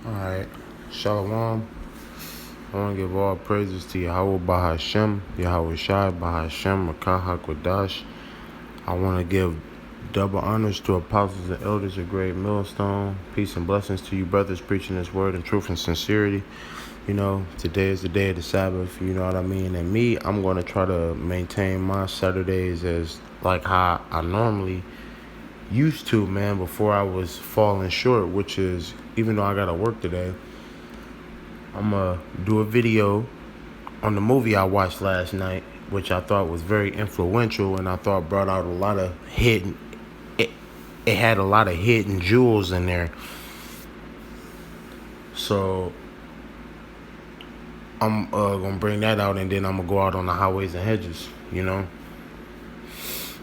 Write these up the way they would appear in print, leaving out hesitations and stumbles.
Alright, Shalom. I want to give all praises to Yahweh Bahashem, Yahweh Shai Bahashem, Makah HaKodash. I want to give double honors to apostles and elders of Great Millstone. Peace and blessings to you, brothers, preaching this word in truth and sincerity. You know, today is the day of the Sabbath, you know what I mean? And me, I'm going to try to maintain my Saturdays as like how I normally used to, man, before I was falling short, which is, even though I got to work today, I'm going to do a video on the movie I watched last night, which I thought was very influential and I thought brought out a lot of it had a lot of hidden jewels in there. So I'm going to bring that out, and then I'm going to go out on the highways and hedges, you know.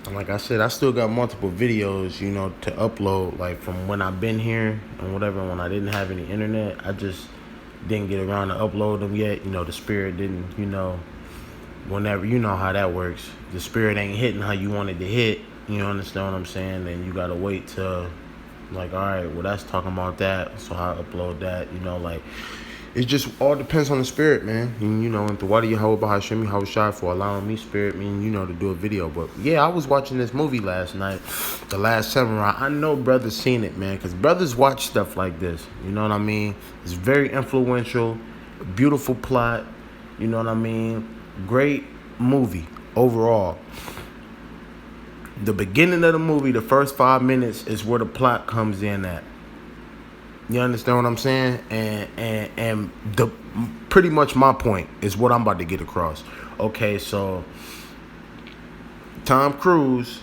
And like I said, I still got multiple videos, you know, to upload, like from when I've been here and whatever. When I didn't have any internet, I just didn't get around to upload them yet. You know, the spirit didn't, you know, whenever, you know how that works. The spirit ain't hitting how you wanted to hit. You understand what I'm saying? And you got to wait till, like, all right, well, that's talking about that, so I upload that, you know, like. It just all depends on the spirit, man. And, you know, and the Wadi Yahweh Bahashem Yahweh Shai for allowing me, spirit, you know, to do a video. But yeah, I was watching this movie last night, The Last Samurai. I know brothers seen it, man, because brothers watch stuff like this. You know what I mean? It's very influential, beautiful plot. You know what I mean? Great movie overall. The beginning of the movie, the first 5 minutes is where the plot comes in at. You understand what I'm saying? And the pretty much my point is what I'm about to get across. Okay, so Tom Cruise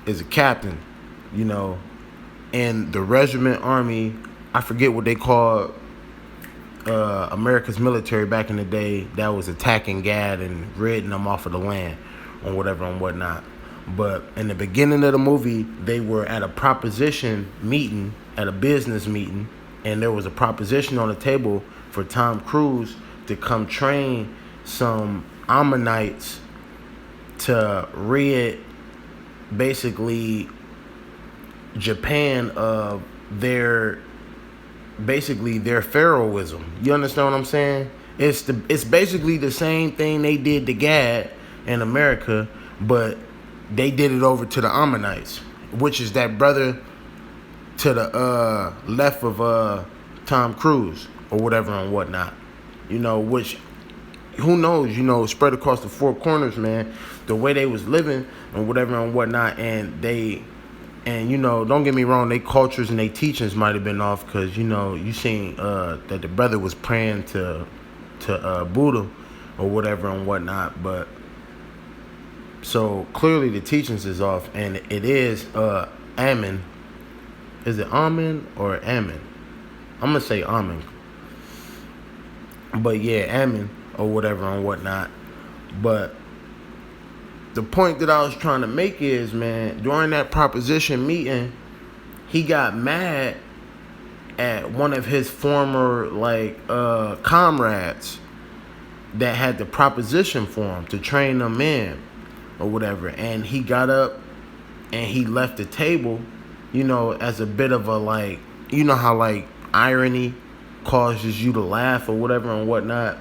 is a captain, you know, in the regiment army. I forget what they called America's military back in the day that was attacking Gad and ridding them off of the land or whatever and whatnot. But in the beginning of the movie, they were at a proposition meeting, at a business meeting, and there was a proposition on the table for Tom Cruise to come train some Ammonites to rid basically Japan of their pharaohism. You understand what I'm saying? It's basically the same thing they did to Gad in America, but they did it over to the Ammonites, which is that brother to the left of Tom Cruise or whatever and whatnot. You know, which, who knows, you know, spread across the four corners, man, the way they was living and whatever and whatnot. And you know, don't get me wrong, they cultures and they teachings might have been off, because, you know, you seen that the brother was praying to Buddha or whatever and whatnot. But so clearly the teachings is off, and it is Ammon. Is it Ammon or Ammon? I'm gonna say Ammon. But yeah, Ammon or whatever and whatnot. But the point that I was trying to make is, man, during that proposition meeting, he got mad at one of his former comrades that had the proposition for him to train them in or whatever, and he got up and he left the table, you know, as a bit of a, you know how irony causes you to laugh or whatever and whatnot.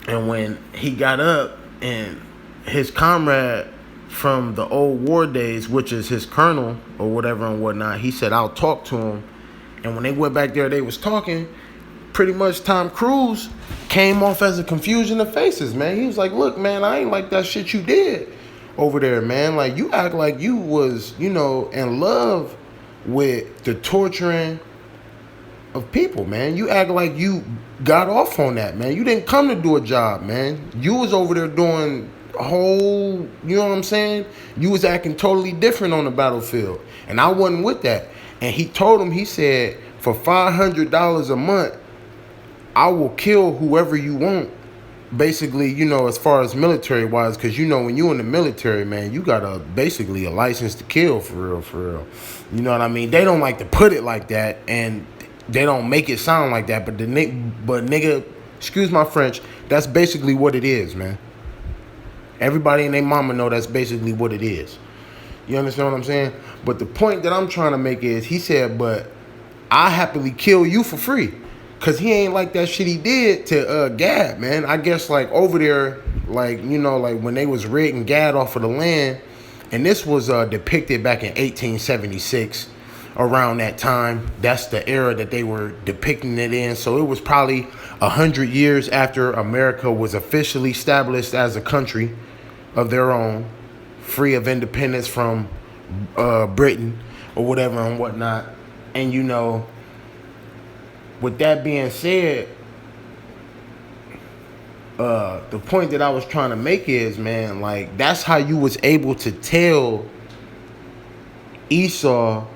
And when he got up, and his comrade from the old war days, which is his colonel or whatever and whatnot, he said, I'll talk to him. And when they went back there, they was talking. Pretty much Tom Cruise came off as a confusion of faces, man. He was like, look, man, I ain't like that shit you did over there, man. Like, you act like you was, you know, in love with the torturing of people, man. You act like you got off on that, man. You didn't come to do a job, man. You was over there doing a whole, you know what I'm saying? You was acting totally different on the battlefield. And I wasn't with that. And he told him, he said, for $500 a month, I will kill whoever you want. Basically, you know, as far as military wise, because, you know, when you in the military, man, you got basically a license to kill, for real. You know what I mean? They don't like to put it like that, and they don't make it sound like that, but nigga, excuse my French, that's basically what it is, man. Everybody and their mama know that's basically what it is. You understand what I'm saying? But the point that I'm trying to make is, he said, but I happily kill you for free. Cause he ain't like that shit he did to Gad, man. I guess like over there, like, you know, like when they was rigging Gad off of the land, and this was depicted back in 1876, around that time. That's the era that they were depicting it in. So it was probably 100 years after America was officially established as a country of their own, free of independence from Britain or whatever and whatnot. And you know, with that being said, the point that I was trying to make is, man, like that's how you was able to tell Esau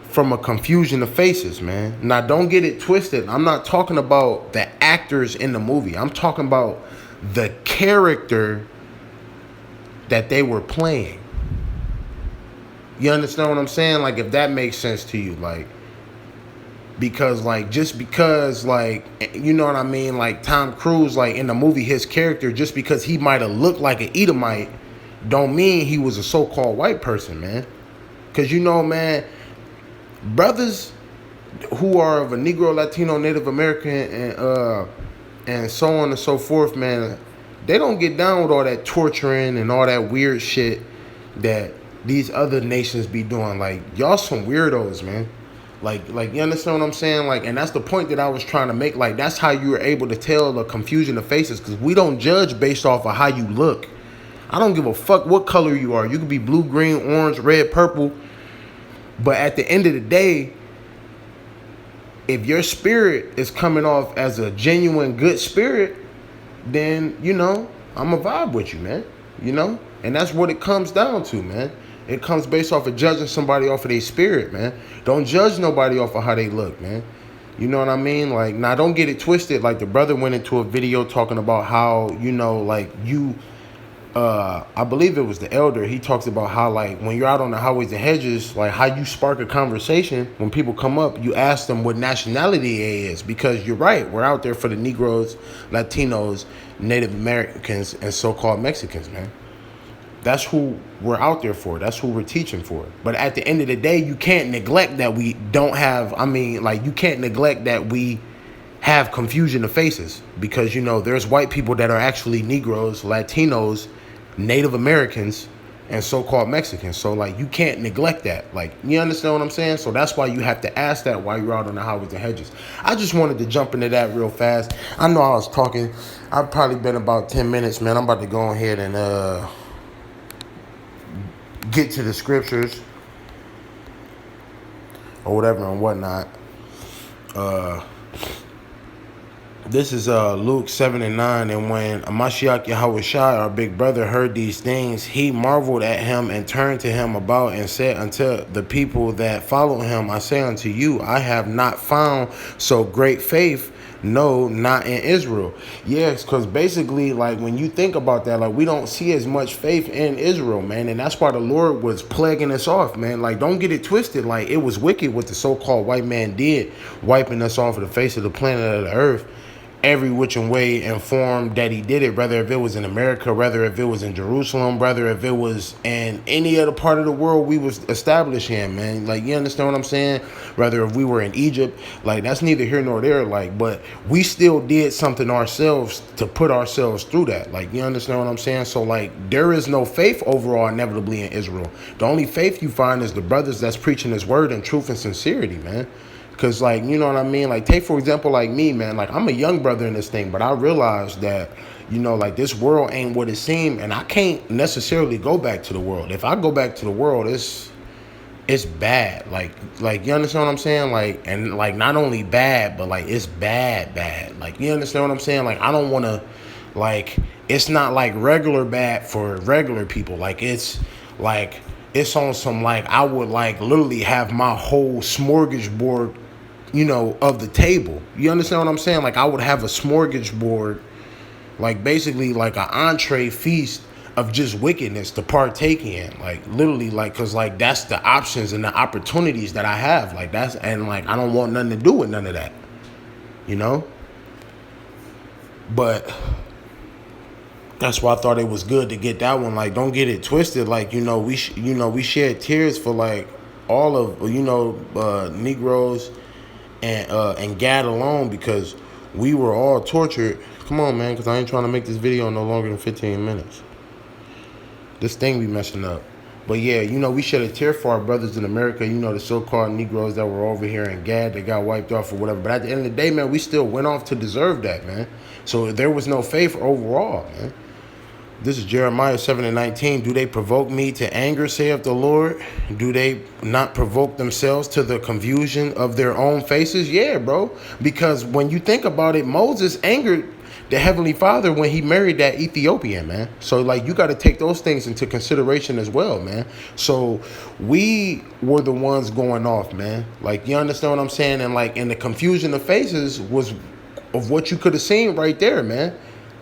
from a confusion of faces, man. Now don't get it twisted. I'm not talking about the actors in the movie. I'm talking about the character that they were playing. You understand what I'm saying? Like, if that makes sense to you, like, because like just because like, you know what I mean, like Tom Cruise, like in the movie, his character, just because he might have looked like an Edomite don't mean he was a so-called white person, man. Because you know, man, brothers who are of a Negro, Latino, Native American, and so on and so forth, man, they don't get down with all that torturing and all that weird shit that these other nations be doing. Like, y'all some weirdos, man. Like you understand what I'm saying? Like, and that's the point that I was trying to make. Like, that's how you were able to tell the confusion of faces, because we don't judge based off of how you look. I don't give a fuck what color you are. You could be blue, green, orange, red, purple. But at the end of the day, if your spirit is coming off as a genuine good spirit, then, you know, I'm a vibe with you, man. You know? And that's what it comes down to, man. It comes based off of judging somebody off of their spirit, man. Don't judge nobody off of how they look, man. You know what I mean? Like, now don't get it twisted. Like, the brother went into a video talking about how, you know, like, you, I believe it was the elder. He talks about how, like, when you're out on the highways and hedges, like, how you spark a conversation. When people come up, you ask them what nationality they is. Because you're right. We're out there for the Negroes, Latinos, Native Americans, and so-called Mexicans, man. That's who we're out there for. That's who we're teaching for. But at the end of the day, you can't neglect that we don't have, I mean, like, you can't neglect that we have confusion of faces. Because, you know, there's white people that are actually Negroes, Latinos, Native Americans, and so-called Mexicans. So, like, you can't neglect that. Like, you understand what I'm saying? So that's why you have to ask that while you're out on the highways and hedges. I just wanted to jump into that real fast. I know I was talking. I've probably been about 10 minutes, man. I'm about to go ahead and, get to the scriptures or whatever and whatnot. This is Luke 7:9. And when Mashiach Yahushua, our big brother, heard these things, he marveled at him and turned to him about and said unto the people that followed him, I say unto you, I have not found so great faith, no, not in Israel. Yes, because basically, like, when you think about that, like, we don't see as much faith in Israel, man. And that's why the Lord was plaguing us off, man. Like, don't get it twisted. Like, it was wicked what the so-called white man did, wiping us off of the face of the planet of the earth. Every which way and form that he did it, whether if it was in America, whether if it was in Jerusalem, whether if it was in any other part of the world we was established in, man. Like, you understand what I'm saying? Whether if we were in Egypt, like, that's neither here nor there, like, but we still did something ourselves to put ourselves through that. Like, you understand what I'm saying? So, like, there is no faith overall inevitably in Israel. The only faith you find is the brothers that's preaching his word in truth and sincerity, man. Because, like, you know what I mean? Like, take, for example, like me, man. Like, I'm a young brother in this thing, but I realized that, you know, like, this world ain't what it seemed, and I can't necessarily go back to the world. If I go back to the world, it's bad. Like, you understand what I'm saying? Like, and, like, not only bad, but, like, it's bad. Like, you understand what I'm saying? Like, I don't want to, like, it's not, like, regular bad for regular people. Like, it's, like, it's on some, like, I would, like, literally have my whole smorgasbord, you know, of the table. You understand what I'm saying? Like, I would have a smorgasbord, like, basically like an entree feast of just wickedness to partake in. Like, literally, like, because, like, that's the options and the opportunities that I have. Like, that's, and, like, I don't want nothing to do with none of that, you know? But that's why I thought it was good to get that one. Like, don't get it twisted. Like, you know, we shed tears for, like, all of, you know, Negroes and Gad alone, because we were all tortured. Come on, man, because I ain't trying to make this video no longer than 15 minutes. This thing be messing up. But yeah, we shed a tear for our brothers in America, the so-called Negroes that were over here in Gad that got wiped off or whatever. But at the end of the day, man, we still went off to deserve that, man. So there was no favor overall, man. This is Jeremiah 7:19. Do they provoke me to anger, saith the Lord? Do they not provoke themselves to the confusion of their own faces? Yeah, bro. Because when you think about it, Moses angered the Heavenly Father when he married that Ethiopian, man. So, you got to take those things into consideration as well, man. So, we were the ones going off, man. You understand what I'm saying? And the confusion of faces was of what you could have seen right there, man.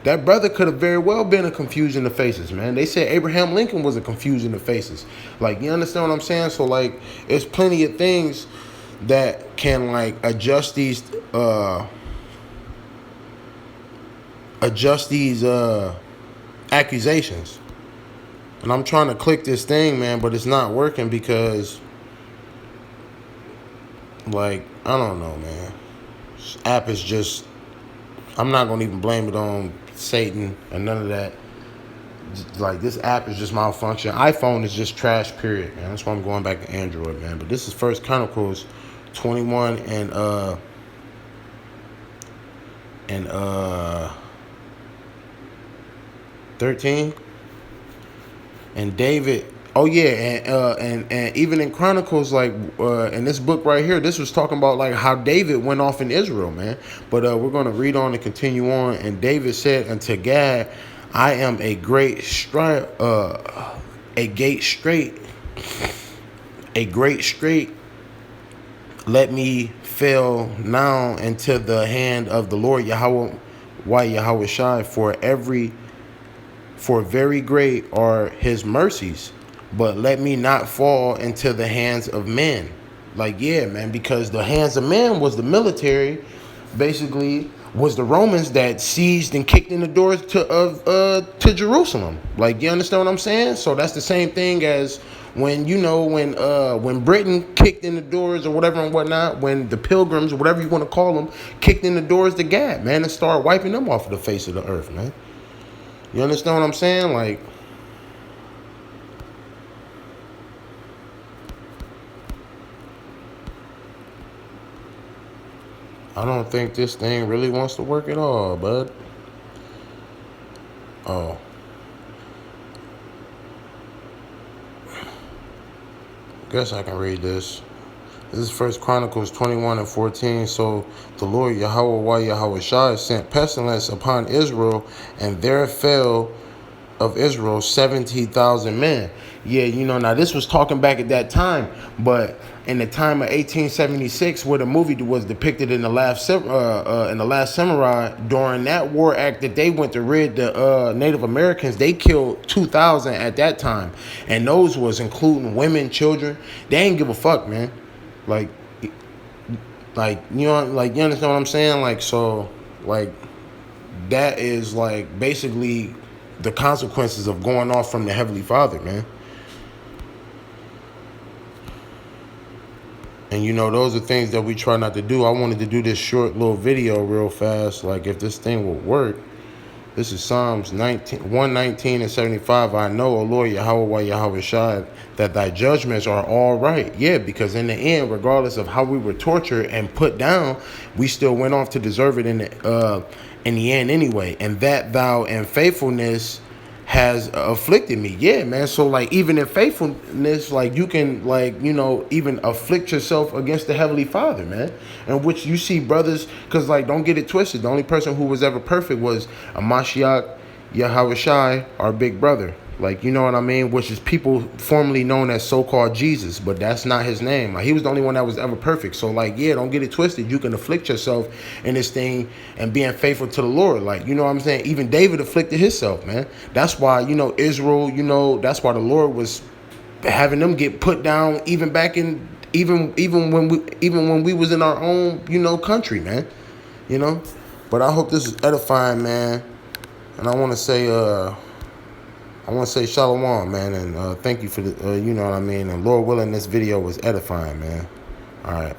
That brother could have very well been a confusion of faces, man. They said Abraham Lincoln was a confusion of faces. You understand what I'm saying? So, it's plenty of things that can, adjust these accusations. And I'm trying to click this thing, man, but it's not working because, I don't know, man. This app is just, I'm not going to even blame it on Satan and none of that. This app is just malfunction. iPhone is just trash, period, man. That's why I'm going back to Android, man. But this is First Chronicles 21 and 13. And David, and even in Chronicles, in this book right here, this was talking about how David went off in Israel, man. But we're going to read on and continue on. And David said unto Gad, I am a great straight, let me fell now into the hand of the Lord Yahweh, Yahweh Shai, for very great are his mercies, but let me not fall into the hands of men. Yeah, man, because the hands of men was the military, basically was the Romans that seized and kicked in the doors to Jerusalem. You understand what I'm saying? So that's the same thing as when when Britain kicked in the doors or whatever and whatnot, when the Pilgrims or whatever you want to call them kicked in the doors to Gad, man, and started wiping them off of the face of the earth, man. You understand what I'm saying? I don't think this thing really wants to work at all, bud. Oh. Guess I can read this. This is First Chronicles 21 and 14. So the Lord Yahweh Yahweh Shai sent pestilence upon Israel, and there fell of Israel 70,000 men. Yeah, now this was talking back at that time, but in the time of 1876, where the movie was depicted in the Last Samurai, during that war act that they went to rid the Native Americans, they killed 2,000 at that time, and those was including women, children. They ain't give a fuck, man. You understand what I'm saying? So that is basically the consequences of going off from the Heavenly Father, man. And those are things that we try not to do. I wanted to do this short little video real fast, if this thing will work. This is Psalms 119 and 75. I know, O Lord Yahweh Yahweh Shai, that thy judgments are all right. Yeah, because in the end, regardless of how we were tortured and put down, we still went off to deserve it in the end anyway. And that thou in faithfulness has afflicted me. Yeah, man. So even in faithfulness, you can even afflict yourself against the Heavenly Father, man. In which you see brothers, because don't get it twisted, the only person who was ever perfect was a Mashiach Yahweh Shai, our big brother. You know what I mean? Which is people formerly known as so-called Jesus, but that's not his name. He was the only one that was ever perfect. So yeah, don't get it twisted. You can afflict yourself in this thing and being faithful to the Lord. You know what I'm saying? Even David afflicted himself, man. That's why, Israel, that's why the Lord was having them get put down even back in, even when we was in our own, country, man. But I hope this is edifying, man. And I want to say shalom, man, and thank you for the, you know what I mean? And Lord willing, this video was edifying, man. All right.